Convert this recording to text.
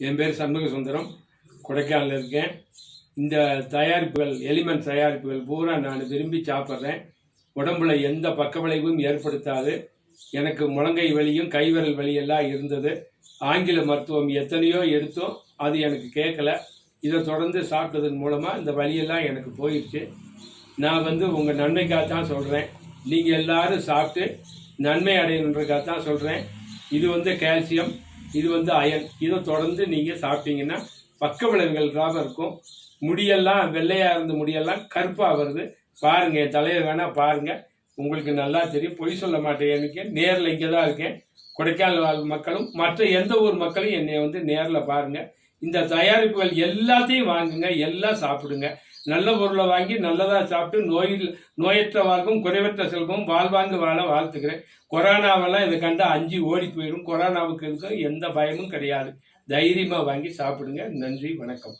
என் பேர் சண்முக சுந்தரம், கொடைக்கானலில் இருக்கேன். இந்த தயாரிப்புகள் எலிமெண்ட் தயாரிப்புகள் பூரா நான் விரும்பி சாப்பிட்றேன். உடம்புல எந்த பக்க விளைவும் ஏற்படுத்தாது. எனக்கு முழங்கை வலியும் கைவிரல் வலியெல்லாம் இருந்தது. ஆங்கில மருத்துவம் எத்தனையோ எடுத்தோம், அது எனக்கு கேட்கல. இதை தொடர்ந்து சாப்பிட்டதன் மூலமாக இந்த வலியெல்லாம் எனக்கு போயிடுச்சு. நான் உங்கள் நன்மைக்காக தான் சொல்கிறேன். நீங்கள் எல்லாரும் சாப்பிட்டு நன்மை அடையணுன்றதுக்காக தான் சொல்கிறேன். இது கால்சியம், இது அயன். இதை தொடர்ந்து நீங்கள் சாப்பிட்டீங்கன்னா பக்க விளைவுகள் இல்லாமல் இருக்கும். முடியெல்லாம் வெள்ளையாக இருந்த முடியெல்லாம் கருப்பாக வருது. பாருங்கள், என் தலையை வேணால் பாருங்கள், உங்களுக்கு நல்லா தெரியும். பொய் சொல்ல மாட்டேன். எனக்கு நேரில் இங்கே தான் இருக்கேன். கொடைக்கானல் வாழ் மக்களும் மற்ற எந்த ஊர் மக்களும் என்னை நேரில் பாருங்கள். இந்த தயாரிப்புகள் எல்லாத்தையும் வாங்குங்க, எல்லாம் சாப்பிடுங்க. நல்ல பொருளை வாங்கி நல்லதாக சாப்பிட்டு நோயற்ற வாழ்வும் குறைவற்ற செல்வம் வாழ்வாங்கு வாழ வாழ்த்துக்கிறேன். கொரோனாவெல்லாம் இதை கண்டா அஞ்சு ஓடி போயிடும். கொரோனாவுக்கு எந்த பயமும் கிடையாது. தைரியமாக வாங்கி சாப்பிடுங்க. நன்றி, வணக்கம்.